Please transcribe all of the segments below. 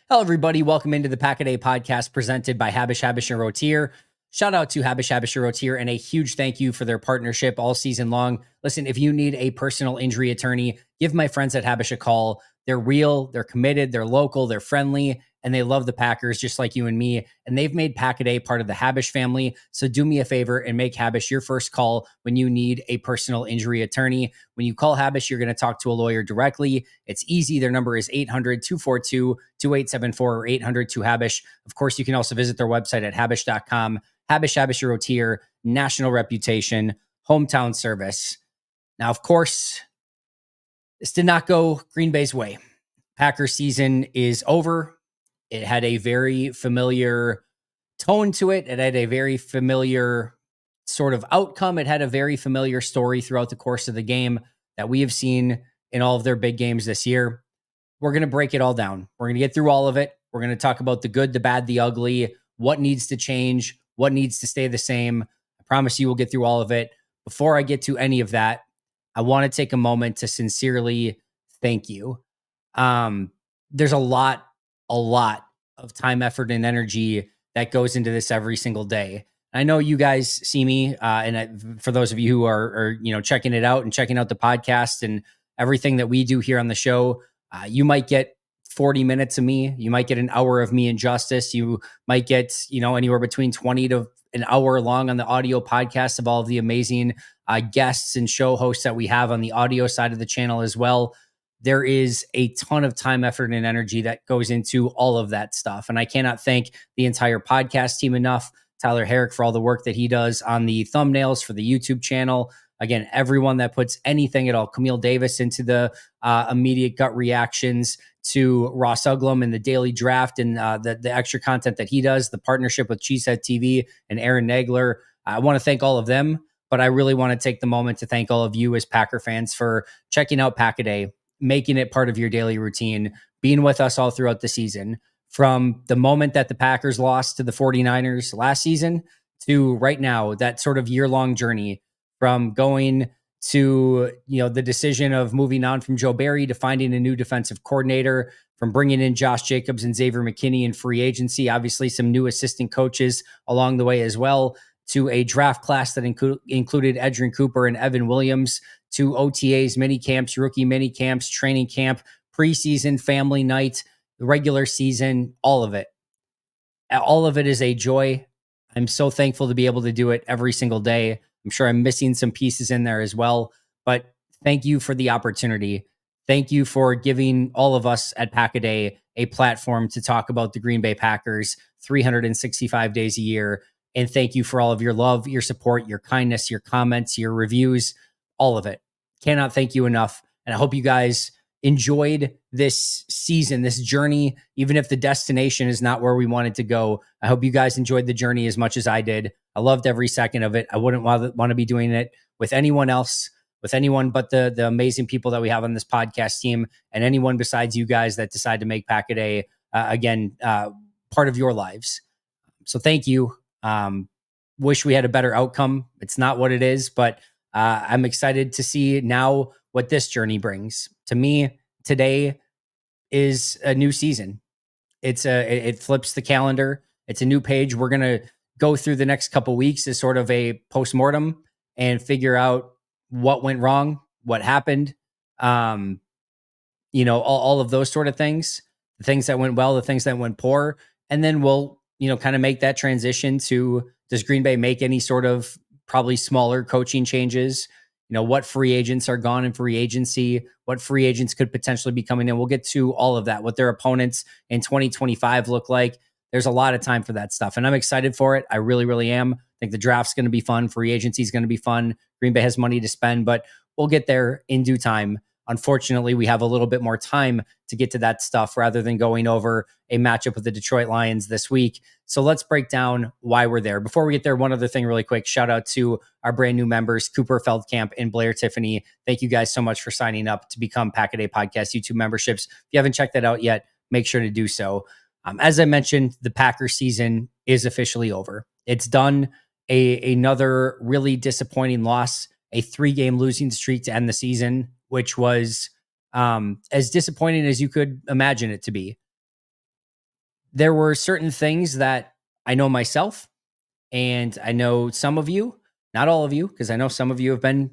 Hello, everybody. Welcome into the Pack a Day podcast presented by Habush, and Rottier. Shout out to Habush, and Rottier, and a huge thank you for their partnership all season long. Listen, if you need a personal injury attorney, give my friends at Habush a call. They're real, they're committed, they're local, they're friendly, and they love the Packers just like you and me. And they've made Pack a Day part of the Habush family. So do me a favor and make Habush your first call when you need a personal injury attorney. When you call Habush, you're going to talk to a lawyer directly. It's easy. Their number is 800-242-2874 or 800-2HABUSH. Of course, you can also visit their website at habush.com. Habush, Rottier, national reputation, hometown service. Now, of course, this did not go Green Bay's way. Packers season is over. It had a very familiar tone to it. It had a very familiar sort of outcome. It had a very familiar story throughout the course of the game that we have seen in all of their big games this year. We're going to break it all down. We're going to get through all of it. We're going to talk about the good, the bad, the ugly, what needs to change, what needs to stay the same. I promise you we'll get through all of it. Before I get to any of that, I want to take a moment to sincerely thank you. There's a lot of time, effort, and energy that goes into this every single day. I know you guys see me, for those of you who are checking it out and checking out the podcast and everything that we do here on the show, you might get 40 minutes of me. You might get an hour of me in justice. You might get anywhere between 20 to an hour long on the audio podcast of all of the amazing guests and show hosts that we have on the audio side of the channel as well. There is a ton of time, effort, and energy that goes into all of that stuff. And I cannot thank the entire podcast team enough. Tyler Herrick for all the work that he does on the thumbnails for the YouTube channel. Again, everyone that puts anything at all. Camille Davis into the immediate gut reactions, to Ross Uglum in the daily draft and the extra content that he does, the partnership with Cheesehead TV and Aaron Nagler. I want to thank all of them, but I really want to take the moment to thank all of you as Packer fans for checking out Pack a Day, making it part of your daily routine, being with us all throughout the season. From the moment that the Packers lost to the 49ers last season to right now, that sort of year-long journey from going to, the decision of moving on from Joe Barry to finding a new defensive coordinator, from bringing in Josh Jacobs and Xavier McKinney in free agency, obviously some new assistant coaches along the way as well, to a draft class that included Edgerrin Cooper and Evan Williams, to OTAs, mini camps, rookie mini camps, training camp, preseason, family night, the regular season, all of it. All of it is a joy. I'm so thankful to be able to do it every single day. I'm sure I'm missing some pieces in there as well, but thank you for the opportunity. Thank you for giving all of us at Pack a Day a platform to talk about the Green Bay Packers 365 days a year. And thank you for all of your love, your support, your kindness, your comments, your reviews, all of it. Cannot thank you enough. And I hope you guys enjoyed this season, this journey, even if the destination is not where we wanted to go. I hope you guys enjoyed the journey as much as I did. I loved every second of it. I wouldn't want to be doing it with anyone else, with anyone but the amazing people that we have on this podcast team, and anyone besides you guys that decide to make Pack a Day part of your lives. So thank you. Wish we had a better outcome. It's not what it is, but I'm excited to see now what this journey brings. To me, today is a new season. It flips the calendar. It's a new page. We're going to go through the next couple weeks as sort of a postmortem and figure out what went wrong, what happened, all of those sort of things, the things that went well, the things that went poor. And then we'll, kind of make that transition to, does Green Bay make any sort of probably smaller coaching changes? What free agents are gone in free agency, what free agents could potentially be coming in. We'll get to all of that, what their opponents in 2025 look like. There's a lot of time for that stuff, and I'm excited for it. I really, really am. I think the draft's going to be fun. Free agency is going to be fun. Green Bay has money to spend, but we'll get there in due time. Unfortunately, we have a little bit more time to get to that stuff rather than going over a matchup with the Detroit Lions this week. So let's break down why we're there. Before we get there, one other thing really quick. Shout out to our brand new members, Cooper Feldkamp and Blair Tiffany. Thank you guys so much for signing up to become Pack a Day Podcast YouTube memberships. If you haven't checked that out yet, make sure to do so. As I mentioned, the Packers season is officially over. It's done. Another really disappointing loss, a 3-game losing streak to end the season, which was as disappointing as you could imagine it to be. there were certain things that I know myself, and I know some of you, not all of you, because I know some of you have been,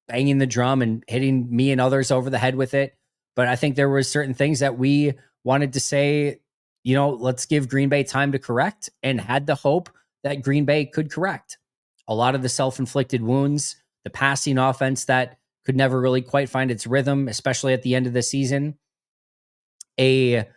banging the drum and hitting me and others over the head with it. But I think there were certain things that we wanted to say, let's give Green Bay time to correct, and had the hope that Green Bay could correct a lot of the self-inflicted wounds, the passing offense that could never really quite find its rhythm, especially at the end of the season. A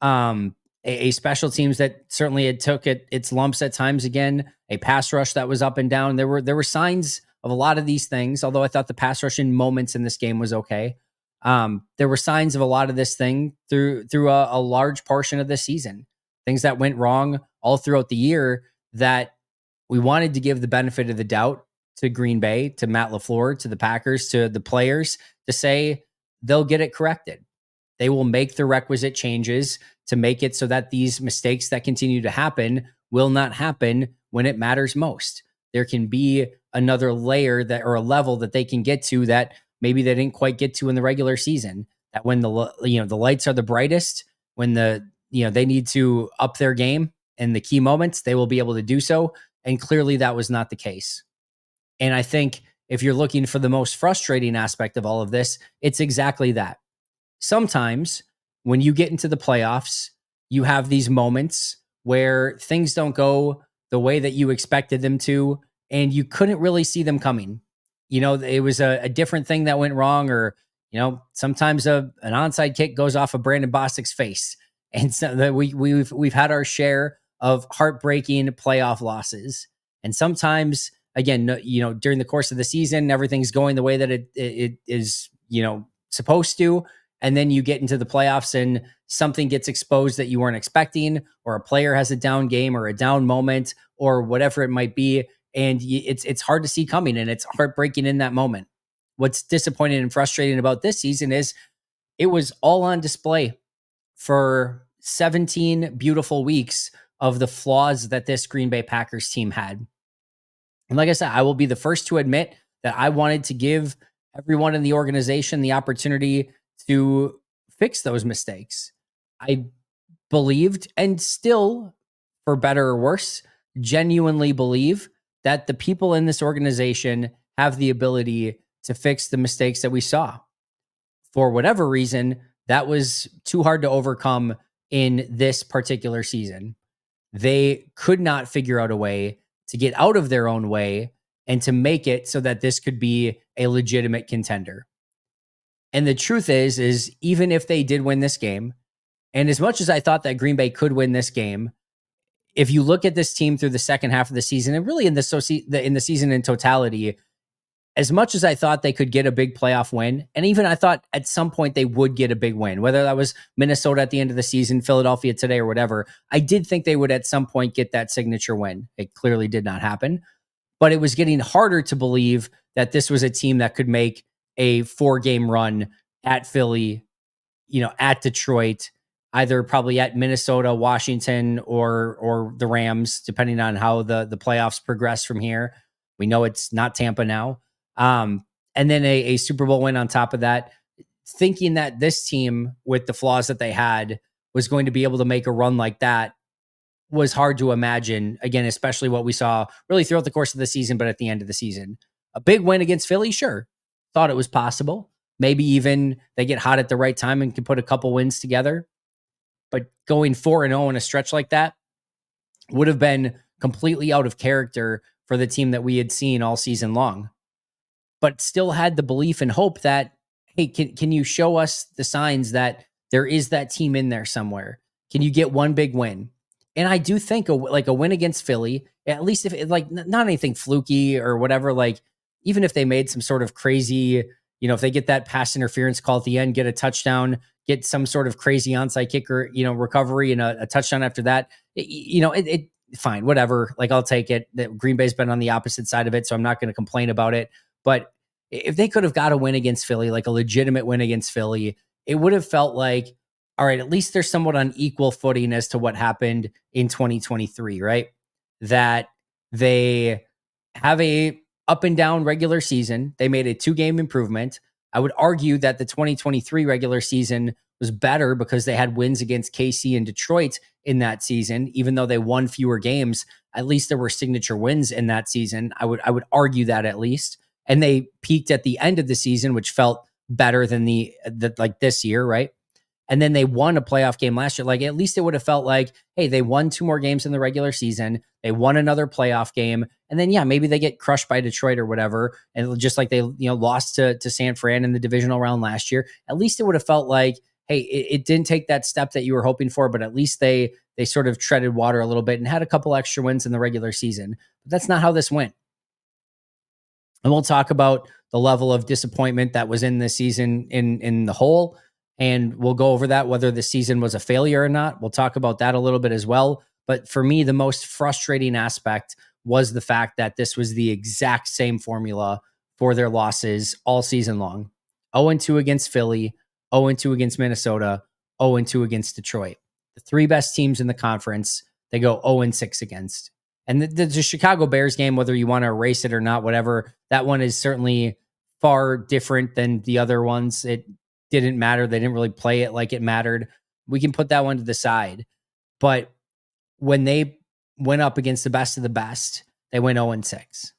um, a special teams that certainly it took its lumps at times again, a pass rush that was up and down. There were signs of a lot of these things, although I thought the pass rush in moments in this game was okay. There were signs of a lot of this thing through a large portion of the season. Things that went wrong all throughout the year that we wanted to give the benefit of the doubt to Green Bay, to Matt LaFleur, to the Packers, to the players, to say they'll get it corrected. They will make the requisite changes to make it so that these mistakes that continue to happen will not happen when it matters most. There can be another layer that, or a level that they can get to that maybe they didn't quite get to in the regular season. That when the lights are the brightest, when they need to up their game in the key moments, they will be able to do so. And clearly that was not the case. And I think if you're looking for the most frustrating aspect of all of this, it's exactly that. Sometimes when you get into the playoffs, you have these moments where things don't go the way that you expected them to, and you couldn't really see them coming. It was a different thing that went wrong, or sometimes an onside kick goes off of Brandon Bostic's face, and so that we've had our share of heartbreaking playoff losses, and sometimes again, during the course of the season, everything's going the way that it is supposed to. And then you get into the playoffs and something gets exposed that you weren't expecting, or a player has a down game or a down moment or whatever it might be. And it's hard to see coming, and it's heartbreaking in that moment. What's disappointing and frustrating about this season is it was all on display for 17 beautiful weeks of the flaws that this Green Bay Packers team had. And like I said, I will be the first to admit that I wanted to give everyone in the organization the opportunity to fix those mistakes. I believed, and still, for better or worse, genuinely believe that the people in this organization have the ability to fix the mistakes that we saw. For whatever reason, that was too hard to overcome in this particular season. They could not figure out a way to get out of their own way and to make it so that this could be a legitimate contender. And the truth is even if they did win this game, and as much as I thought that Green Bay could win this game, if you look at this team through the second half of the season, and really in the season in totality, as much as I thought they could get a big playoff win, and even I thought at some point they would get a big win, whether that was Minnesota at the end of the season, Philadelphia today, or whatever, I did think they would at some point get that signature win. It clearly did not happen, but it was getting harder to believe that this was a team that could make a 4-game run at Philly, at Detroit, either probably at Minnesota, Washington, or the Rams, depending on how the playoffs progress from here. We know it's not Tampa now. And then a Super Bowl win on top of that, thinking that this team, with the flaws that they had, was going to be able to make a run like that was hard to imagine. Again, especially what we saw really throughout the course of the season, but at the end of the season. A big win against Philly, sure. Thought it was possible. Maybe even they get hot at the right time and can put a couple wins together. But going 4-0 in a stretch like that would have been completely out of character for the team that we had seen all season long. But still had the belief and hope that, hey, can you show us the signs that there is that team in there somewhere? Can you get one big win? And I do think a win against Philly, at least if not anything fluky or whatever, like even if they made some sort of crazy, if they get that pass interference call at the end, get a touchdown, get some sort of crazy onside kicker, recovery and a touchdown after that, it fine, whatever. Like I'll take it. That Green Bay's been on the opposite side of it, so I'm not going to complain about it. But if they could have got a win against Philly, like a legitimate win against Philly, it would have felt like, all right, at least they're somewhat on equal footing as to what happened in 2023, right? That they have a up and down regular season. They made a 2-game improvement, I would argue that the 2023 regular season was better because they had wins against KC and Detroit in that season. Even though they won fewer games, at least there were signature wins in that season. I would argue that at least. And they peaked at the end of the season, which felt better than the like this year, right? And then they won a playoff game last year. Like, at least it would have felt like, hey, they won two more games in the regular season. They won another playoff game. And then, yeah, maybe they get crushed by Detroit or whatever. And just like they, lost to San Fran in the divisional round last year, at least it would have felt like, hey, it didn't take that step that you were hoping for, but at least they sort of treaded water a little bit and had a couple extra wins in the regular season. But that's not how this went. And we'll talk about the level of disappointment that was in this season in the whole. And we'll go over that, whether the season was a failure or not. We'll talk about that a little bit as well. But for me, the most frustrating aspect was the fact that this was the exact same formula for their losses all season long. 0-2 against Philly, 0-2 against Minnesota, 0-2 against Detroit. The three best teams in the conference, they go 0-6 against. And the Chicago Bears game, whether you want to erase it or not, whatever, that one is certainly far different than the other ones. It didn't matter. They didn't really play it like it mattered. We can put that one to the side. But when they went up against the best of the best, they went 0-6.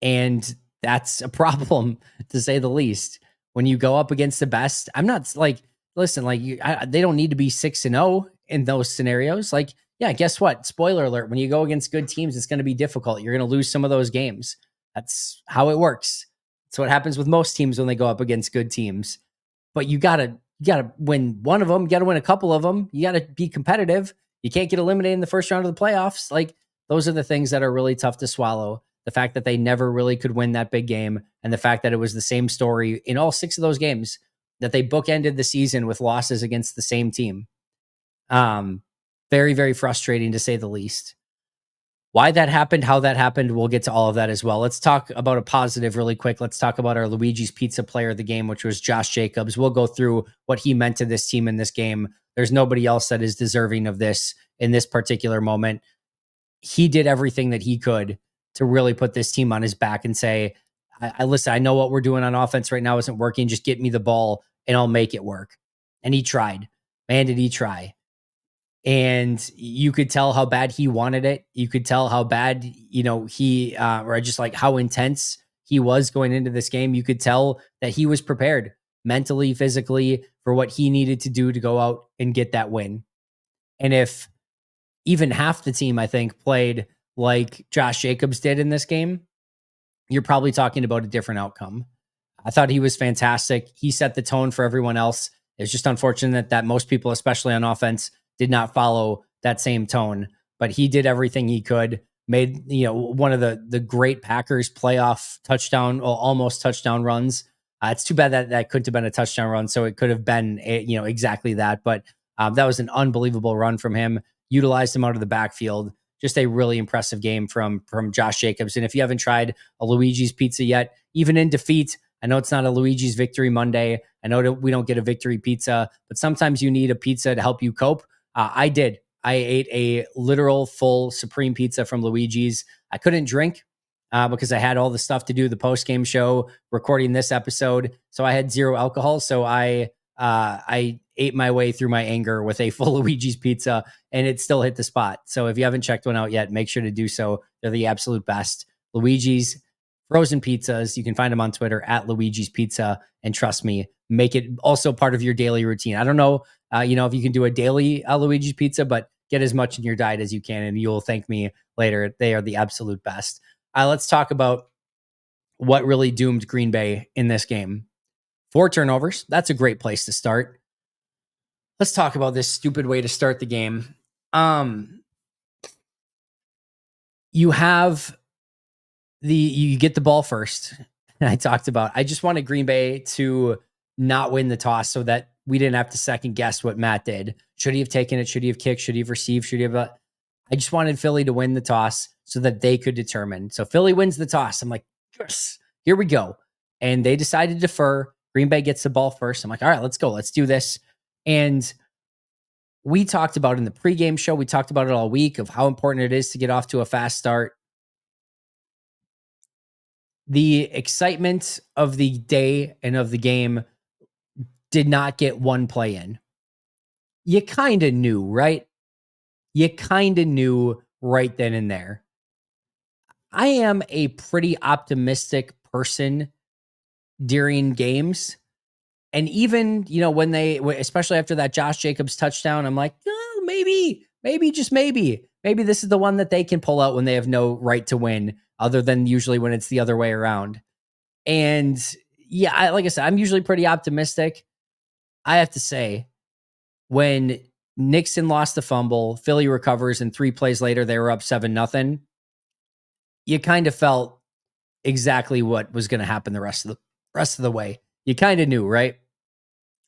And that's a problem, to say the least. When you go up against the best, I'm not like, listen, like they don't need to be 6-0 in those scenarios. Like, yeah, guess what? Spoiler alert. When you go against good teams, it's going to be difficult. You're going to lose some of those games. That's how it works. That's what happens with most teams when they go up against good teams. But you gotta win one of them. You gotta win a couple of them. You gotta be competitive. You can't get eliminated in the first round of the playoffs. Like, those are the things that are really tough to swallow. The fact that they never really could win that big game, and the fact that it was the same story in all 6 of those games, that they bookended the season with losses against the same team. Very, very frustrating, to say the least. Why that happened, how that happened, we'll get to all of that as well. Let's talk about a positive really quick. Let's talk about our Luigi's Pizza player of the game, which was Josh Jacobs. We'll go through what he meant to this team in this game. There's nobody else that is deserving of this in this particular moment. He did everything that he could to really put this team on his back and say, listen, I know what we're doing on offense right now isn't working. Just get me the ball and I'll make it work. And he tried. Man, did he try. And you could tell how bad he wanted it. You could tell how bad, he, or just like how intense he was going into this game. You could tell that he was prepared mentally, physically, for what he needed to do to go out and get that win. And if even half the team, I think, played like Josh Jacobs did in this game, you're probably talking about a different outcome. I thought he was fantastic. He set the tone for everyone else. It's just unfortunate that most people, especially on offense, did not follow that same tone, but he did everything he could, made, one of the great Packers playoff touchdown, or almost touchdown runs. It's too bad that couldn't have been a touchdown run. So it could have been, exactly that. But that was an unbelievable run from him. Utilized him out of the backfield. Just a really impressive game from Josh Jacobs. And if you haven't tried a Luigi's Pizza yet, even in defeat, I know it's not a Luigi's Victory Monday. I know that we don't get a victory pizza, but sometimes you need a pizza to help you cope. I did. I ate a literal full Supreme pizza from Luigi's. I couldn't drink because I had all the stuff to do the post-game show, recording this episode. So I had zero alcohol. So I ate my way through my anger with a full Luigi's pizza, and it still hit the spot. So if you haven't checked one out yet, make sure to do so. They're the absolute best. Luigi's frozen pizzas. You can find them on Twitter at Luigi's Pizza. And trust me, make it also part of your daily routine. I don't know, if you can do a daily Luigi's Pizza, but get as much in your diet as you can, and you'll thank me later. They are the absolute best. Let's talk about what really doomed Green Bay in this game. 4 turnovers. That's a great place to start. Let's talk about this stupid way to start the game. You get the ball first. I talked about, I just wanted Green Bay to not win the toss so that we didn't have to second guess what Matt did. Should he have taken it? Should he have kicked? Should he have received? Should he have? I just wanted Philly to win the toss so that they could determine. So Philly wins the toss. I'm like, yes, here we go. And they decided to defer. Green Bay gets the ball first. I'm like, all right, let's go. Let's do this. And we talked about in the pregame show, we talked about it all week of how important it is to get off to a fast start. The excitement of the day and of the game did not get one play in. You kind of knew, right? You kind of knew right then and there. I am a pretty optimistic person during games. And even, when especially after that Josh Jacobs touchdown, I'm like, oh, maybe this is the one that they can pull out when they have no right to win, other than usually when it's the other way around. And yeah, like I said, I'm usually pretty optimistic. I have to say, when Nixon lost the fumble, Philly recovers, and 3 plays later they were up 7-0. You kind of felt exactly what was going to happen the rest of the way. You kind of knew, right?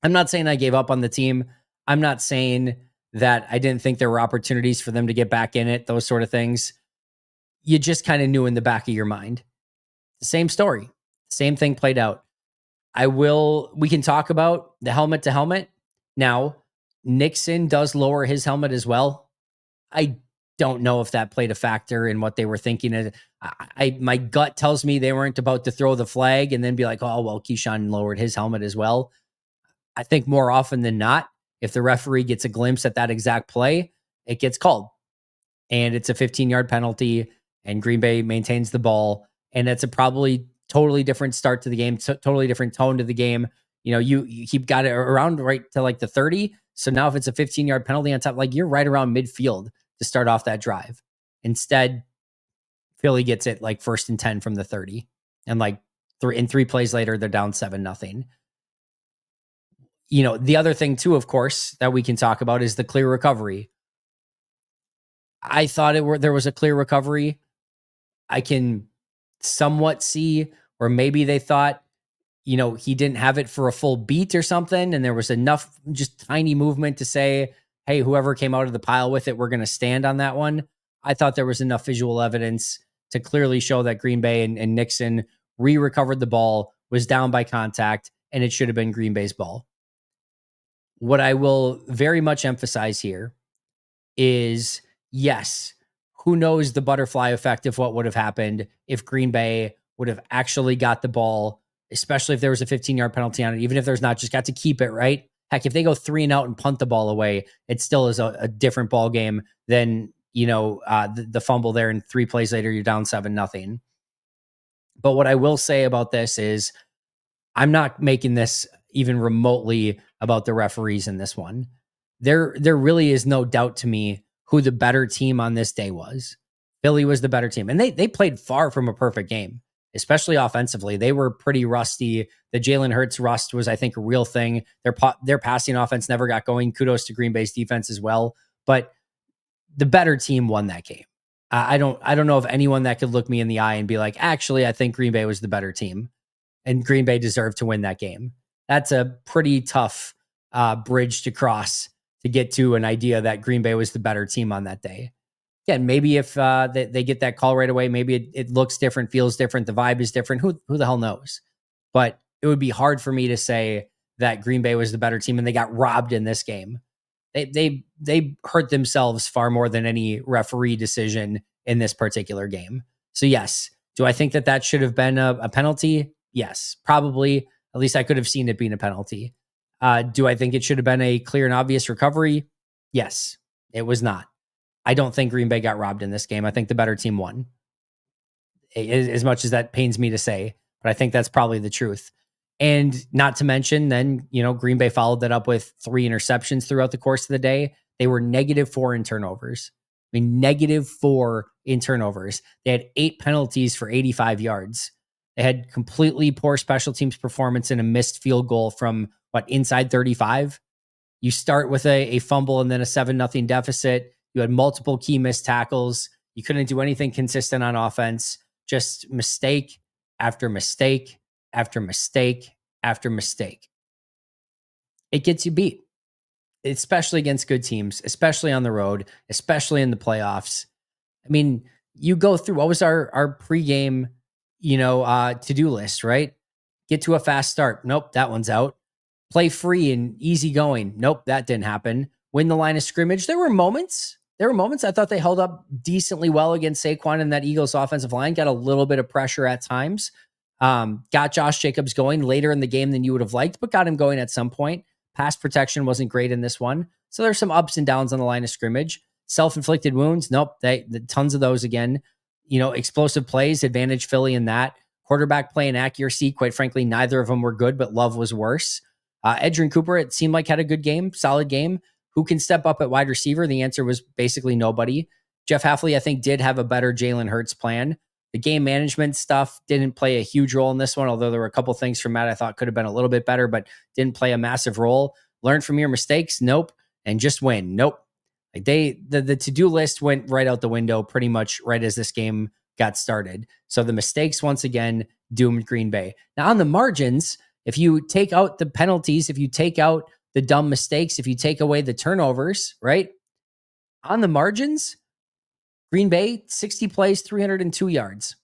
I'm not saying I gave up on the team. I'm not saying that I didn't think there were opportunities for them to get back in it, those sort of things. You just kind of knew in the back of your mind. The same story. Same thing played out. We can talk about the helmet to helmet. Now, Nixon does lower his helmet as well. I don't know if that played a factor in what they were thinking. My gut tells me they weren't about to throw the flag and then be like, oh, well, Keyshawn lowered his helmet as well. I think more often than not, if the referee gets a glimpse at that exact play, it gets called. And it's a 15-yard penalty, and Green Bay maintains the ball. And it's a probably totally different start to the game, totally different tone to the game. You keep got it around right to like the 30. So now if it's a 15-yard penalty on top, like you're right around midfield to start off that drive. Instead, Philly gets it like 1st and 10 from the 30. And like 3 plays later, they're down 7-0. The other thing too, of course, that we can talk about is the clear recovery. I thought there was a clear recovery. I can somewhat see, or maybe they thought, he didn't have it for a full beat or something, and there was enough just tiny movement to say, hey, whoever came out of the pile with it, we're going to stand on that one. I thought there was enough visual evidence to clearly show that Green Bay and Nixon recovered the ball, was down by contact, and it should have been Green Bay's ball. What I will very much emphasize here is, yes, who knows the butterfly effect of what would have happened if Green Bay would have actually got the ball, especially if there was a 15-yard penalty on it, even if there's not, just got to keep it, right? Heck, if they go 3 and out and punt the ball away, it still is a different ball game than, the fumble there, and 3 plays later, you're down 7-0. But what I will say about this is, I'm not making this even remotely about the referees in this one. There really is no doubt to me who the better team on this day was. Philly was the better team, and they played far from a perfect game, especially offensively. They were pretty rusty. The Jalen Hurts rust was, I think, a real thing. Their passing offense never got going. Kudos to Green Bay's defense as well, but the better team won that game. I don't know of anyone that could look me in the eye and be like, actually, I think Green Bay was the better team, and Green Bay deserved to win that game. That's a pretty tough bridge to cross to get to an idea that Green Bay was the better team on that day. Again, maybe if they get that call right away, maybe it looks different, feels different, the vibe is different. Who the hell knows? But it would be hard for me to say that Green Bay was the better team and they got robbed in this game. They hurt themselves far more than any referee decision in this particular game. So yes, do I think that should have been a penalty? Yes, probably. At least I could have seen it being a penalty. Do I think it should have been a clear and obvious recovery? Yes, it was not. I don't think Green Bay got robbed in this game. I think the better team won. As much as that pains me to say, but I think that's probably the truth. And not to mention, then, Green Bay followed that up with 3 interceptions throughout the course of the day. They were -4 in turnovers. I mean, -4 in turnovers. They had 8 penalties for 85 yards. They had completely poor special teams performance and a missed field goal from inside 35. You start with a fumble and then a 7-0 deficit. You had multiple key missed tackles. You couldn't do anything consistent on offense. Just mistake after mistake after mistake after mistake. It gets you beat, especially against good teams, especially on the road, especially in the playoffs. I mean, you go through, what was our pregame, to-do list, right? Get to a fast start. Nope, that one's out. Play free and easy going. Nope, that didn't happen. Win the line of scrimmage. There were moments. there were moments I thought they held up decently well against Saquon, and that Eagles offensive line got a little bit of pressure at times. Got Josh Jacobs going later in the game than you would have liked, but got him going at some point. Pass protection wasn't great in this one. So there's some ups and downs on the line of scrimmage. Self-inflicted wounds, nope. Tons of those again. Explosive plays, advantage Philly in that. Quarterback play and accuracy, quite frankly, neither of them were good, but Love was worse. Edgerrin Cooper, it seemed like had a good game, solid game. Who can step up at wide receiver? The answer was basically nobody. Jeff Hafley, I think, did have a better Jalen Hurts plan. The game management stuff didn't play a huge role in this one, although there were a couple things from Matt I thought could have been a little bit better, but didn't play a massive role. Learn from your mistakes? Nope. And just win? Nope. Like the to-do list went right out the window pretty much right as this game got started. So the mistakes, once again, doomed Green Bay. Now on the margins, if you take out the penalties, if you take out the dumb mistakes, if you take away the turnovers, right? On the margins, Green Bay, 60 plays, 302 yards.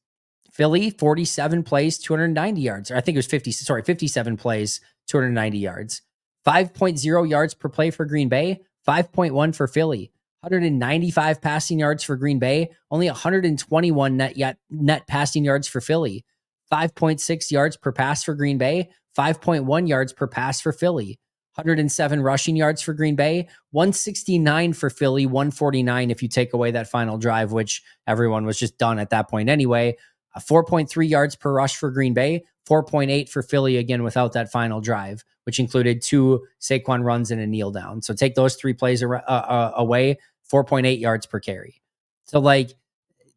Philly, 47 plays, 290 yards. Or I think it was 57 plays, 290 yards. 5.0 yards per play for Green Bay, 5.1 for Philly. 195 passing yards for Green Bay, only 121 net passing yards for Philly. 5.6 yards per pass for Green Bay, 5.1 yards per pass for Philly. 107 rushing yards for Green Bay, 169 for Philly, 149 if you take away that final drive, which everyone was just done at that point anyway. 4.3 yards per rush for Green Bay, 4.8 for Philly, again, without that final drive, which included 2 Saquon runs and a kneel down. So take those 3 plays away, 4.8 yards per carry. So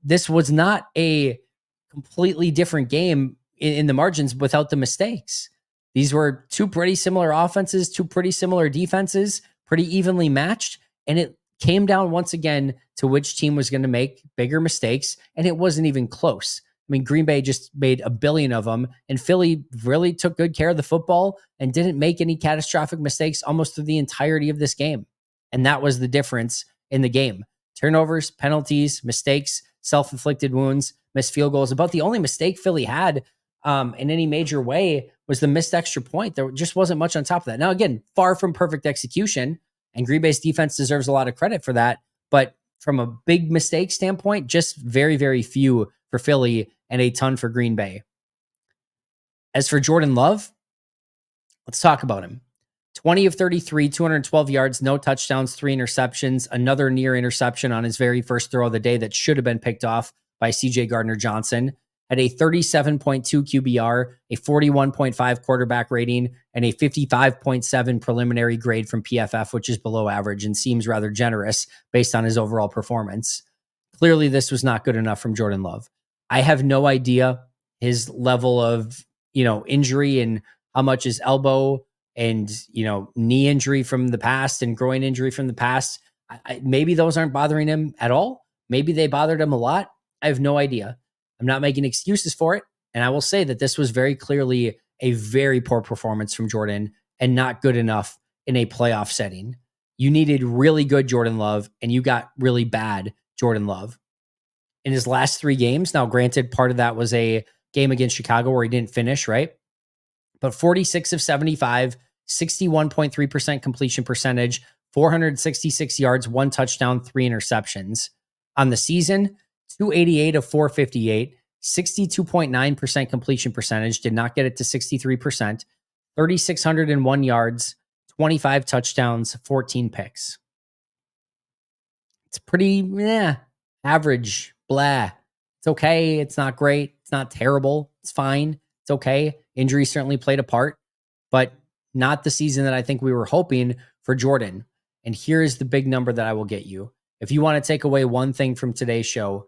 this was not a completely different game in the margins without the mistakes. These were 2 pretty similar offenses, 2 pretty similar defenses, pretty evenly matched. And it came down once again to which team was going to make bigger mistakes. And it wasn't even close. I mean, Green Bay just made a billion of them, and Philly really took good care of the football and didn't make any catastrophic mistakes almost through the entirety of this game. And that was the difference in the game. Turnovers, penalties, mistakes, self-inflicted wounds, missed field goals. About the only mistake Philly had in any major way was the missed extra point. There just wasn't much on top of that. Now, again, far from perfect execution, and Green Bay's defense deserves a lot of credit for that. But from a big mistake standpoint, just very, very few for Philly and a ton for Green Bay. As for Jordan Love, let's talk about him. 20 of 33, 212 yards, no touchdowns, 3 interceptions, another near interception on his very first throw of the day that should have been picked off by CJ Gardner-Johnson. Had a 37.2 QBR, a 41.5 quarterback rating, and a 55.7 preliminary grade from PFF, which is below average and seems rather generous based on his overall performance. Clearly, this was not good enough from Jordan Love. I have no idea his level of, injury and how much his elbow and, knee injury from the past and groin injury from the past. Maybe those aren't bothering him at all. Maybe they bothered him a lot. I have no idea. I'm not making excuses for it. And I will say that this was very clearly a very poor performance from Jordan and not good enough in a playoff setting. You needed really good Jordan Love, and you got really bad Jordan Love. In his last 3 games, now granted, part of that was a game against Chicago where he didn't finish, right? But 46 of 75, 61.3% completion percentage, 466 yards, 1 touchdown, 3 interceptions. On the season, 288 of 458, 62.9% completion percentage, did not get it to 63%, 3,601 yards, 25 touchdowns, 14 picks. It's pretty, average, blah. It's okay. It's not great. It's not terrible. It's fine. It's okay. Injury certainly played a part, but not the season that I think we were hoping for Jordan. And here's the big number that I will get you. If you want to take away one thing from today's show,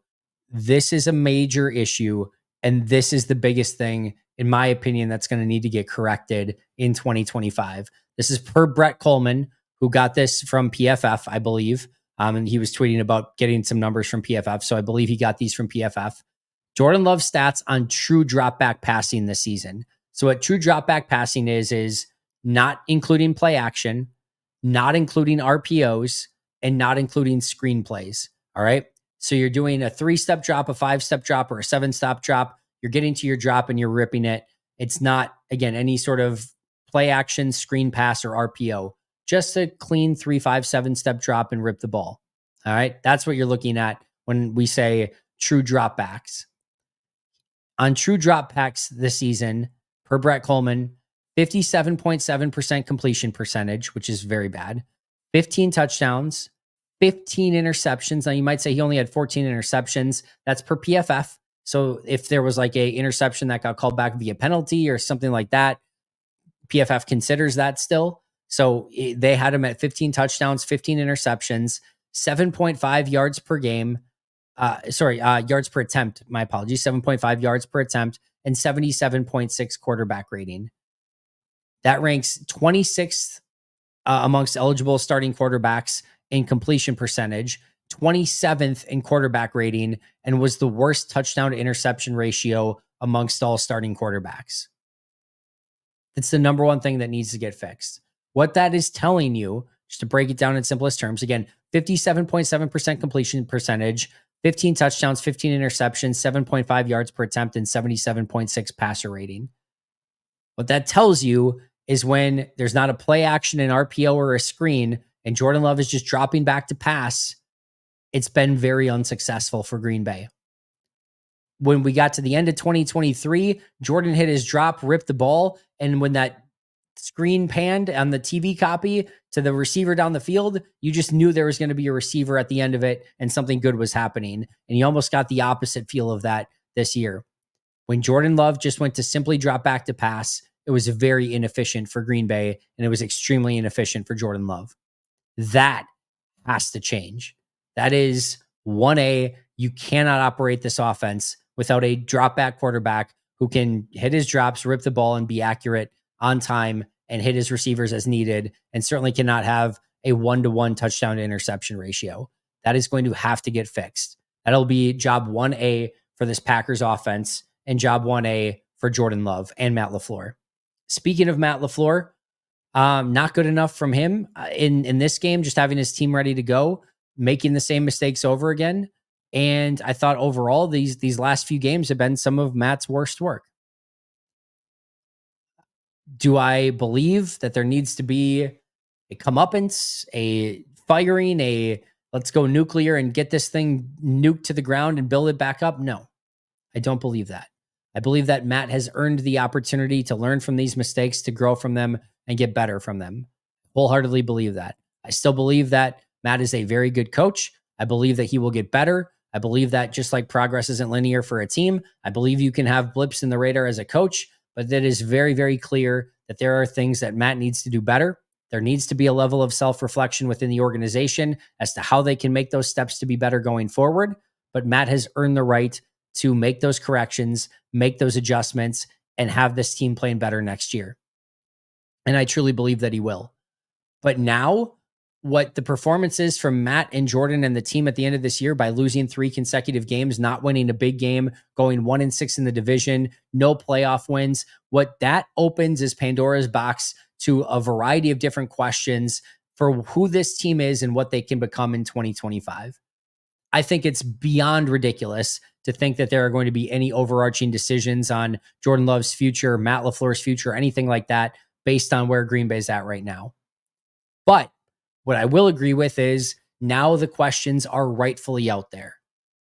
this is a major issue, and this is the biggest thing, in my opinion, that's going to need to get corrected in 2025. This is per Brett Coleman, who got this from PFF, I believe. And he was tweeting about getting some numbers from PFF. So I believe he got these from PFF. Jordan Love's stats on true drop back passing this season. So what true drop back passing is not including play action, not including RPOs, and not including screenplays. All right. So you're doing a 3-step drop, a 5-step drop, or a 7-step drop. You're getting to your drop and you're ripping it. It's not, again, any sort of play action, screen pass, or RPO. Just a clean 3, 5, 7-step drop and rip the ball. All right. That's what you're looking at when we say true dropbacks. On true dropbacks this season, per Brett Coleman, 57.7% completion percentage, which is very bad, 15 touchdowns, 15 interceptions. Now, you might say he only had 14 interceptions. That's per PFF. So if there was like a interception that got called back via penalty or something like that, PFF considers that still. So they had him at 15 touchdowns, 15 interceptions, 7.5 yards per game. Yards per attempt. My apologies. 7.5 yards per attempt and 77.6 quarterback rating. That ranks 26th amongst eligible starting quarterbacks in completion percentage, 27th in quarterback rating, and was the worst touchdown to interception ratio amongst all starting quarterbacks. It's the number one thing that needs to get fixed. What that is telling you, just to break it down in simplest terms, again, 57.7% completion percentage, 15 touchdowns, 15 interceptions, 7.5 yards per attempt, and 77.6 passer rating. What that tells you is when there's not a play action, an RPO, or a screen, and Jordan Love is just dropping back to pass, it's been very unsuccessful for Green Bay. When we got to the end of 2023, Jordan hit his drop, ripped the ball, and when that screen panned on the TV copy to the receiver down the field, you just knew there was going to be a receiver at the end of it and something good was happening. And you almost got the opposite feel of that this year. When Jordan Love just went to simply drop back to pass, it was very inefficient for Green Bay, and it was extremely inefficient for Jordan Love. That has to change. That is 1A. You cannot operate this offense without a drop back quarterback who can hit his drops, rip the ball, and be accurate on time and hit his receivers as needed, and certainly cannot have a 1-to-1 touchdown to interception ratio. That is going to have to get fixed. That'll be job 1A for this Packers offense and job 1A for Jordan Love and Matt LaFleur. Speaking of Matt LaFleur, not good enough from him in this game, just having his team ready to go, making the same mistakes over again. And I thought overall, these last few games have been some of Matt's worst work. Do I believe that there needs to be a comeuppance, a firing, a let's go nuclear and get this thing nuked to the ground and build it back up? No, I don't believe that. I believe that Matt has earned the opportunity to learn from these mistakes, to grow from them, and get better from them. Wholeheartedly believe that. I still believe that Matt is a very good coach. I believe that he will get better. I believe that just like progress isn't linear for a team, I believe you can have blips in the radar as a coach, but that is very, very clear that there are things that Matt needs to do better. There needs to be a level of self-reflection within the organization as to how they can make those steps to be better going forward. But Matt has earned the right to make those corrections, make those adjustments, and have this team playing better next year. And I truly believe that he will. But now, what the performance is from Matt and Jordan and the team at the end of this year by losing 3 consecutive games, not winning a big game, going 1-6 in the division, no playoff wins, what that opens is Pandora's box to a variety of different questions for who this team is and what they can become in 2025. I think it's beyond ridiculous to think that there are going to be any overarching decisions on Jordan Love's future, Matt LaFleur's future, anything like that based on where Green Bay's at right now. But what I will agree with is now the questions are rightfully out there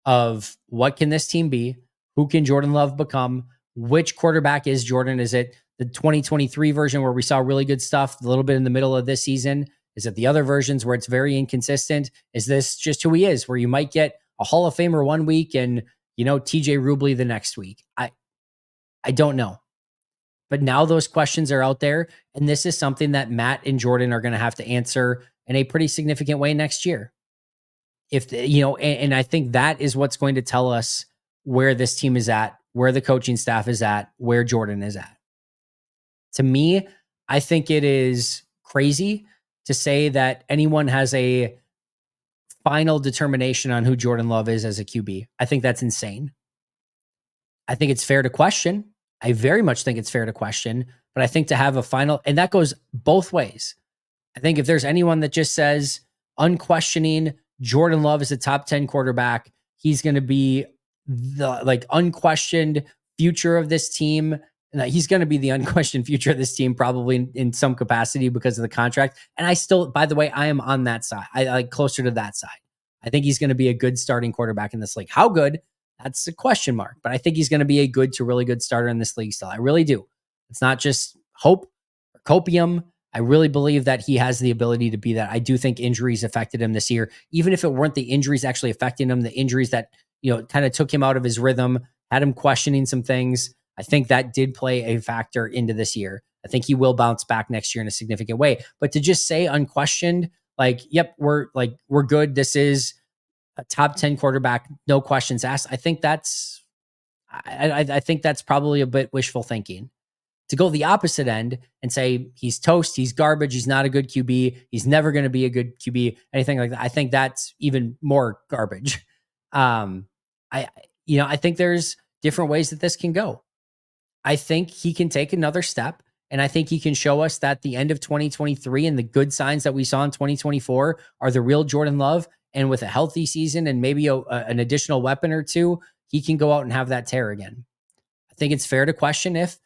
of what can this team be? Who can Jordan Love become? Which quarterback is Jordan? Is it the 2023 version where we saw really good stuff a little bit in the middle of this season? Is it the other versions where it's very inconsistent? Is this just who he is, where you might get a Hall of Famer one week and, TJ Rubley the next week? I don't know. But now those questions are out there, and this is something that Matt and Jordan are going to have to answer in a pretty significant way next year. And I think that is what's going to tell us where this team is at, where the coaching staff is at, where Jordan is at. To me, I think it is crazy to say that anyone has a final determination on who Jordan Love is as a QB. I think that's insane. I think it's fair to question. I very much think it's fair to question, but I think to have a final, and that goes both ways. I think if there's anyone that just says unquestioning Jordan Love is a top 10 quarterback, he's going to be the unquestioned future of this team. And he's going to be the unquestioned future of this team probably in some capacity because of the contract. And I still, by the way, I am on that side. I like closer to that side. I think he's going to be a good starting quarterback in this league. How good? That's a question mark, but I think he's going to be a good to really good starter in this league still. I really do. It's not just hope or copium. I really believe that he has the ability to be that. I do think injuries affected him this year, even if it weren't the injuries actually affecting him, the injuries that, kind of took him out of his rhythm, had him questioning some things. I think that did play a factor into this year. I think he will bounce back next year in a significant way. But to just say unquestioned, like, yep, we're good. This is a top 10 quarterback, no questions asked. I think that's probably a bit wishful thinking. To go the opposite end and say he's toast, he's garbage, he's not a good QB, he's never going to be a good QB, anything like that, I think that's even more garbage. I think there's different ways that this can go. I think he can take another step, and I think he can show us that the end of 2023 and the good signs that we saw in 2024 are the real Jordan Love. And with a healthy season and maybe an additional weapon or two, he can go out and have that tear again. I think it's fair to question if,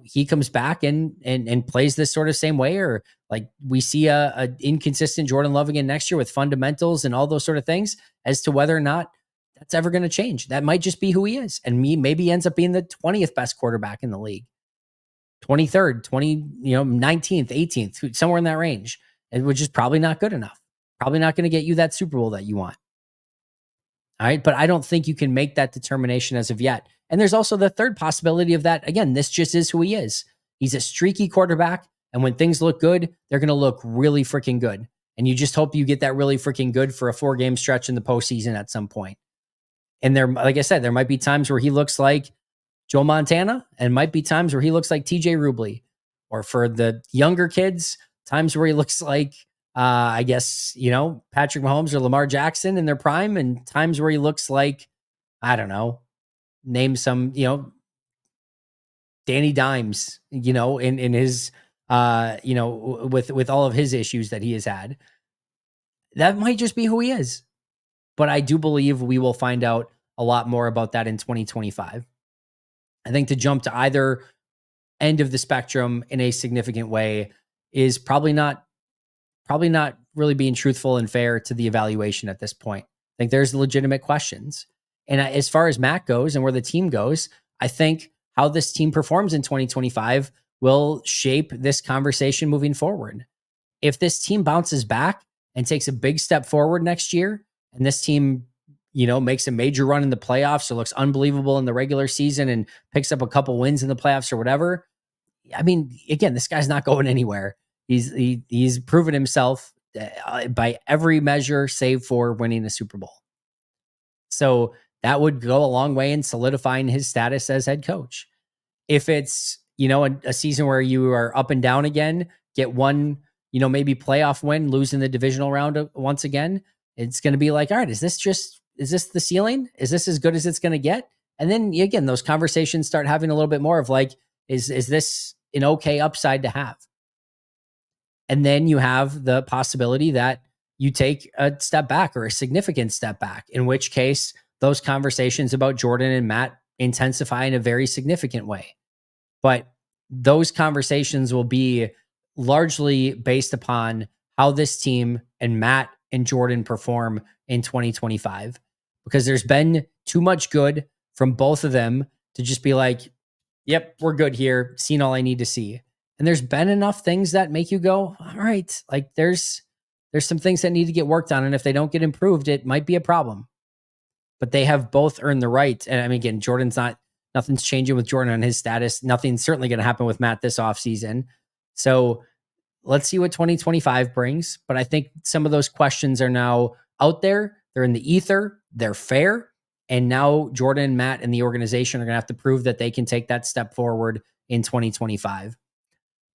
he comes back and plays this sort of same way, or like we see a inconsistent Jordan Love again next year with fundamentals and all those sort of things, as to whether or not that's ever going to change. That might just be who he is. And maybe ends up being the 20th best quarterback in the league, 23rd, 19th, 18th, somewhere in that range, which is probably not good enough. Probably not going to get you that Super Bowl that you want. All right. But I don't think you can make that determination as of yet. And there's also the third possibility of that. Again, this just is who he is. He's a streaky quarterback. And when things look good, they're going to look really freaking good. And you just hope you get that really freaking good for a 4-game stretch in the postseason at some point. And there, like I said, there might be times where he looks like Joe Montana, and might be times where he looks like TJ Rubley. Or for the younger kids, times where he looks like, Patrick Mahomes or Lamar Jackson in their prime, and times where he looks like, I don't know, name some, Danny Dimes, in his, with all of his issues that he has had. That might just be who he is. But I do believe we will find out a lot more about that in 2025. I think to jump to either end of the spectrum in a significant way is probably not really being truthful and fair to the evaluation at this point. I think there's legitimate questions. And as far as Matt goes and where the team goes, I think how this team performs in 2025 will shape this conversation moving forward. If this team bounces back and takes a big step forward next year, and this team, makes a major run in the playoffs or looks unbelievable in the regular season and picks up a couple wins in the playoffs or whatever, I mean, again, this guy's not going anywhere. He's proven himself by every measure save for winning a Super Bowl. So that would go a long way in solidifying his status as head coach. If it's, a season where you are up and down again, get one, maybe playoff win, lose in the divisional round once again, it's going to be like, all right, is this the ceiling? Is this as good as it's going to get? And then again, those conversations start having a little bit more of like, is this an okay upside to have? And then you have the possibility that you take a step back or a significant step back, in which case those conversations about Jordan and Matt intensify in a very significant way. But those conversations will be largely based upon how this team and Matt and Jordan perform in 2025, because there's been too much good from both of them to just be like, yep, we're good here, seen all I need to see. And there's been enough things that make you go, all right, like there's some things that need to get worked on. And if they don't get improved, it might be a problem. But they have both earned the right. And I mean, again, nothing's changing with Jordan on his status. Nothing's certainly going to happen with Matt this offseason. So let's see what 2025 brings. But I think some of those questions are now out there. They're in the ether. They're fair. And now Jordan, Matt, and the organization are going to have to prove that they can take that step forward in 2025.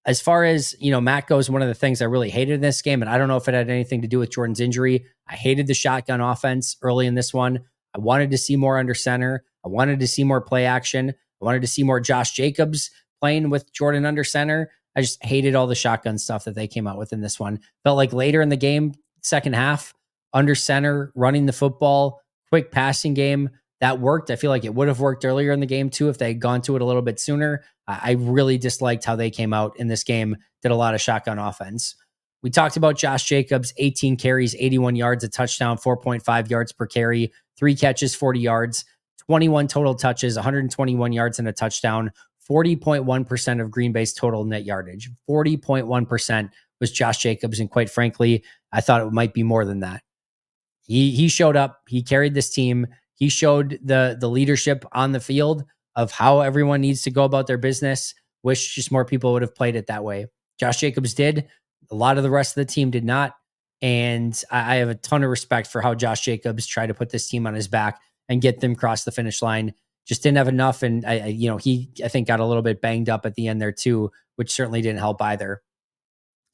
As far as, Matt goes, one of the things I really hated in this game, and I don't know if it had anything to do with Jordan's injury, I hated the shotgun offense early in this one. I wanted to see more under center. I wanted to see more play action. I wanted to see more Josh Jacobs playing with Jordan under center. I just hated all the shotgun stuff that they came out with in this one. Felt like later in the game, second half, under center, running the football, quick passing game, that worked. I feel like it would have worked earlier in the game too if they had gone to it a little bit sooner. I really disliked how they came out in this game, did a lot of shotgun offense. We talked about Josh Jacobs, 18 carries, 81 yards, a touchdown, 4.5 yards per carry, 3 catches, 40 yards, 21 total touches, 121 yards and a touchdown, 40.1% of Green Bay's total net yardage. 40.1% was Josh Jacobs. And quite frankly, I thought it might be more than that. He showed up. He carried this team. He showed the leadership on the field of how everyone needs to go about their business. Wish just more people would have played it that way. Josh Jacobs did. A lot of the rest of the team did not. And I have a ton of respect for how Josh Jacobs tried to put this team on his back and get them across the finish line. Just didn't have enough. And I think got a little bit banged up at the end there too, which certainly didn't help either.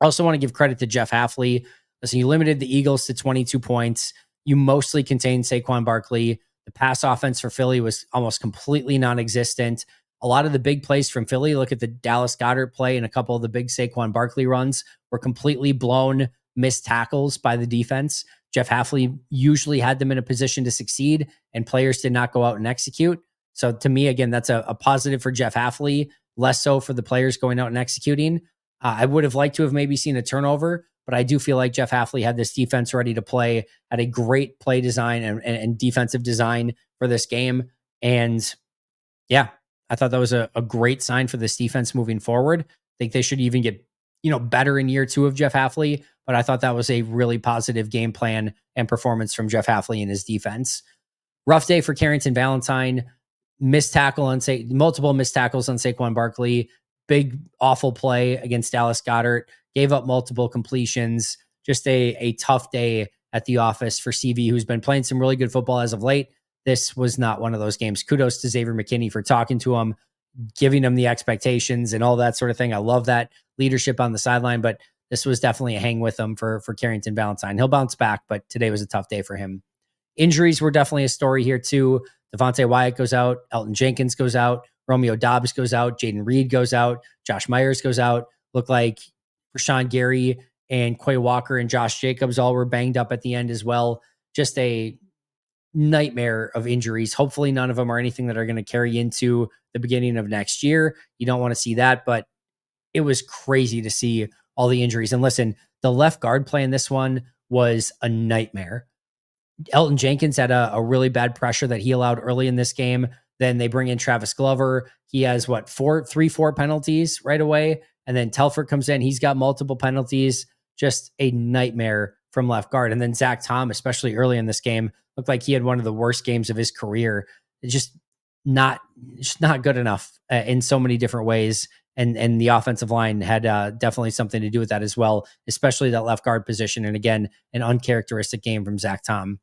I also want to give credit to Jeff Hafley. Listen, you limited the Eagles to 22 points. You mostly contained Saquon Barkley. The pass offense for Philly was almost completely non-existent. A lot of the big plays from Philly, look at the Dallas Goedert play and a couple of the big Saquon Barkley runs, were completely blown, missed tackles by the defense. Jeff Hafley usually had them in a position to succeed, and players did not go out and execute. So to me, again, that's a positive for Jeff Hafley, less so for the players going out and executing. I would have liked to have maybe seen a turnover, but I do feel like Jeff Hafley had this defense ready to play, had a great play design and defensive design for this game. And yeah, I thought that was a great sign for this defense moving forward. I think they should even get, better in year 2 of Jeff Hafley, but I thought that was a really positive game plan and performance from Jeff Hafley and his defense. Rough day for Carrington Valentine. Multiple missed tackles on Saquon Barkley. Big, awful play against Dallas Goedert. Gave up multiple completions. Just a tough day at the office for CV, who's been playing some really good football as of late. This was not one of those games. Kudos to Xavier McKinney for talking to him, giving him the expectations and all that sort of thing. I love that leadership on the sideline, but this was definitely a hang with him for Carrington Valentine. He'll bounce back, but today was a tough day for him. Injuries were definitely a story here too. Devontae Wyatt goes out. Elton Jenkins goes out. Romeo Dobbs goes out. Jaden Reed goes out. Josh Myers goes out. Looked like Rashawn Gary and Quay Walker and Josh Jacobs all were banged up at the end as well. Just a nightmare of injuries. Hopefully none of them are anything that are going to carry into the beginning of next year. You don't want to see that, but it was crazy to see all the injuries. And listen, the left guard play in this one was a nightmare. Elton Jenkins had a really bad pressure that he allowed early in this game. Then they bring in Travis Glover. He has four penalties right away. And then Telford comes in. He's got multiple penalties. Just a nightmare from left guard. And then Zach Tom, especially early in this game, looked like he had one of the worst games of his career. It's just not good enough in so many different ways. And the offensive line had definitely something to do with that as well, especially that left guard position. And again, an uncharacteristic game from Zach Tom.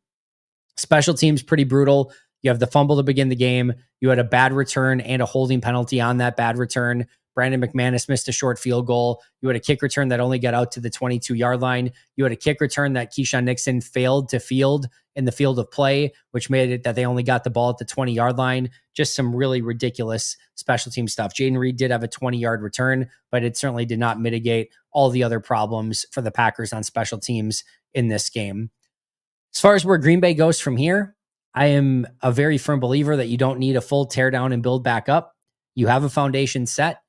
Special teams, pretty brutal. You have the fumble to begin the game. You had a bad return and a holding penalty on that bad return. Brandon McManus missed a short field goal. You had a kick return that only got out to the 22-yard line. You had a kick return that Keyshawn Nixon failed to field in the field of play, which made it that they only got the ball at the 20-yard line. Just some really ridiculous special team stuff. Jaden Reed did have a 20-yard return, but it certainly did not mitigate all the other problems for the Packers on special teams in this game. As far as where Green Bay goes from here, I am a very firm believer that you don't need a full tear down and build back up. You have a foundation set.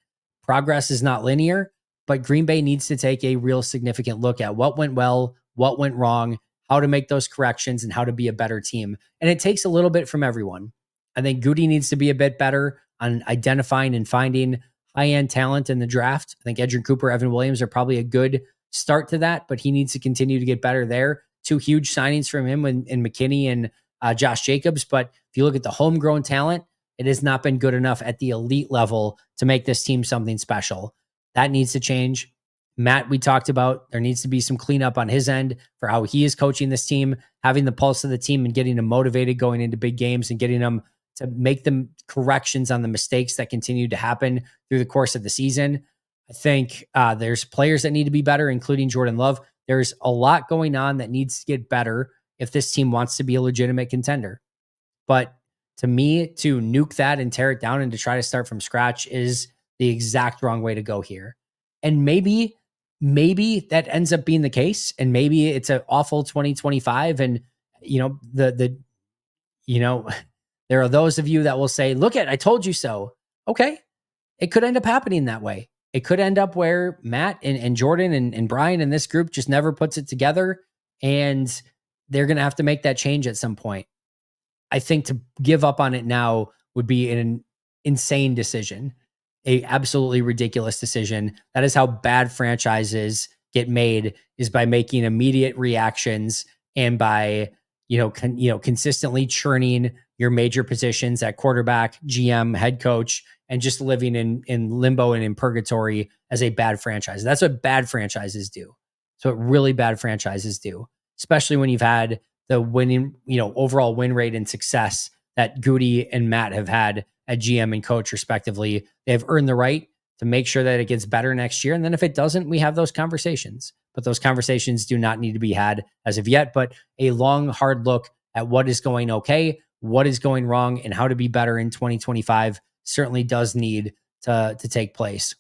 Progress is not linear, but Green Bay needs to take a real significant look at what went well, what went wrong, how to make those corrections, and how to be a better team. And it takes a little bit from everyone. I think Goody needs to be a bit better on identifying and finding high-end talent in the draft. I think Edgerrin Cooper, Evan Williams are probably a good start to that, but he needs to continue to get better there. 2 huge signings from him in McKinney and Josh Jacobs. But if you look at the homegrown talent, it has not been good enough at the elite level to make this team something special. That needs to change. Matt, we talked about, there needs to be some cleanup on his end for how he is coaching this team, having the pulse of the team and getting them motivated going into big games and getting them to make them corrections on the mistakes that continue to happen through the course of the season. I think there's players that need to be better, including Jordan Love. There's a lot going on that needs to get better if this team wants to be a legitimate contender. But to me, to nuke that and tear it down and to try to start from scratch is the exact wrong way to go here. And maybe that ends up being the case. And maybe it's an awful 2025. And, there are those of you that will say, look I told you so. Okay. It could end up happening that way. it could end up where Matt and Jordan and Brian and this group just never puts it together, and they're going to have to make that change at some point. I think to give up on it now would be an insane decision, a absolutely ridiculous decision. That is how bad franchises get made, is by making immediate reactions and by, consistently churning your major positions at quarterback, GM, head coach, and just living in limbo and in purgatory as a bad franchise. That's what bad franchises do. So what really bad franchises do, especially when you've had the winning, overall win rate and success that Goody and Matt have had at GM and coach respectively. They have earned the right to make sure that it gets better next year. And then if it doesn't, we have those conversations. But those conversations do not need to be had as of yet. But a long, hard look at what is going okay, what is going wrong, and how to be better in 2025 certainly does need to take place.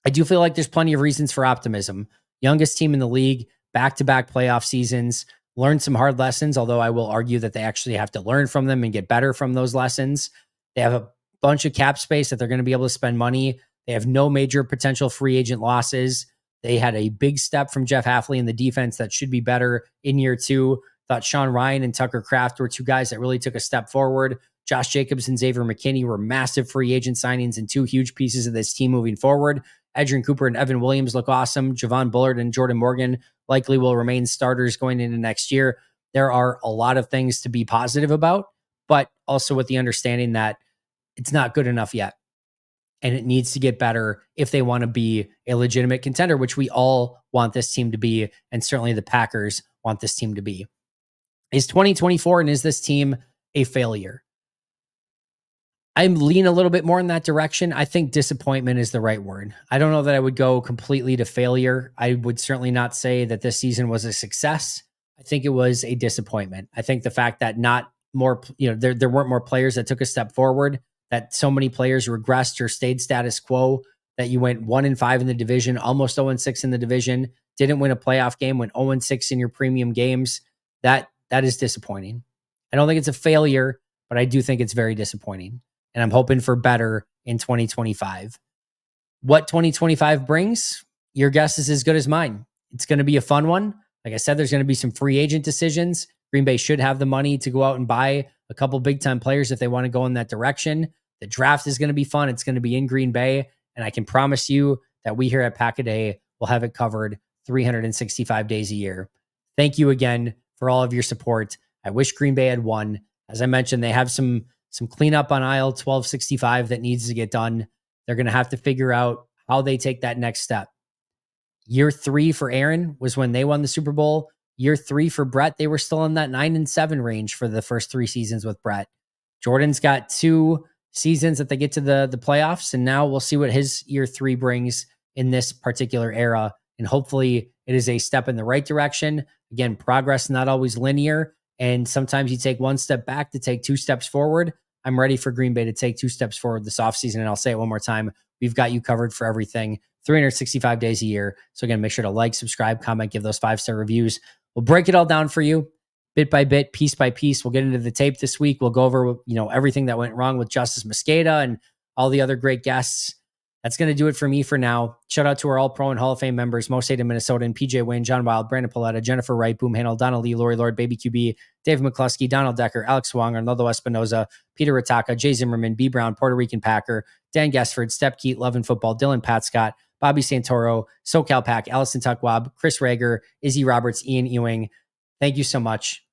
I do feel like there's plenty of reasons for optimism. Youngest team in the league, back-to-back playoff seasons, learned some hard lessons, although I will argue that they actually have to learn from them and get better from those lessons. They have a bunch of cap space that they're going to be able to spend money. They have no major potential free agent losses. They had a big step from Jeff Hafley in the defense that should be better in year two. Thought Sean Ryan and Tucker Kraft were two guys that really took a step forward. Josh Jacobs and Xavier McKinney were massive free agent signings and two huge pieces of this team moving forward. Adrian Cooper and Evan Williams look awesome. Javon Bullard and Jordan Morgan likely will remain starters going into next year. There are a lot of things to be positive about, but also with the understanding that it's not good enough yet. And it needs to get better if they want to be a legitimate contender, which we all want this team to be. And certainly the Packers want this team to be. Is 2024 and is this team a failure? I'm leaning a little bit more in that direction. I think disappointment is the right word. I don't know that I would go completely to failure. I would certainly not say that this season was a success. I think it was a disappointment. I think the fact that not more, there weren't more players that took a step forward, that so many players regressed or stayed status quo, that you went 1-5 in the division, almost 0-6 in the division, didn't win a playoff game, went 0-6 in your premium games. That is disappointing. I don't think it's a failure, but I do think it's very disappointing. And I'm hoping for better in 2025. What 2025 brings, your guess is as good as mine. It's going to be a fun one. Like I said, there's going to be some free agent decisions. Green Bay should have the money to go out and buy a couple big-time players if they want to go in that direction. The draft is going to be fun. It's going to be in Green Bay. And I can promise you that we here at Pack-A-Day will have it covered 365 days a year. Thank you again for all of your support. I wish Green Bay had won. As I mentioned, they have some cleanup on aisle 1265 that needs to get done. They're going to have to figure out how they take that next step. Year 3 for Aaron was when they won the Super Bowl. Year 3 for Brett, they were still in that 9-7 range for the first 3 seasons with Brett. Jordan's got 2 seasons that they get to the playoffs, and now we'll see what his year 3 brings in this particular era. And hopefully it is a step in the right direction. Again, progress not always linear, and sometimes you take 1 step back to take 2 steps forward. I'm ready for Green Bay to take 2 steps forward this offseason. And I'll say it one more time. We've got you covered for everything 365 days a year. So again, make sure to like, subscribe, comment, give those 5-star reviews. We'll break it all down for you bit by bit, piece by piece. We'll get into the tape this week. We'll go over, everything that went wrong with Justice Mosqueda and all the other great guests. That's going to do it for me for now. Shout out to our All-Pro and Hall of Fame members, Mo State of Minnesota, and PJ Wynn, John Wild, Brandon Paletta, Jennifer Wright, Boom Handle, Donald Lee, Lori Lord, Baby QB, Dave McCluskey, Donald Decker, Alex Wong, Arnaldo Espinoza, Peter Rataka, Jay Zimmerman, B. Brown, Puerto Rican Packer, Dan Gessford, Step Keat, Love and Football, Dylan Pat Scott, Bobby Santoro, SoCal Pack, Allison Tuckwab, Chris Rager, Izzy Roberts, Ian Ewing. Thank you so much.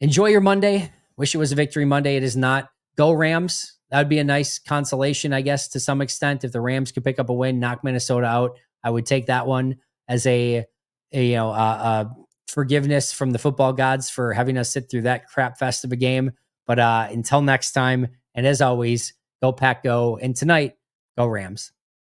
Enjoy your Monday. Wish it was a victory Monday. It is not. Go Rams. That would be a nice consolation, I guess, to some extent. If the Rams could pick up a win, knock Minnesota out, I would take that one as a forgiveness from the football gods for having us sit through that crap fest of a game. But until next time, and as always, go Pack, go. And tonight, go Rams.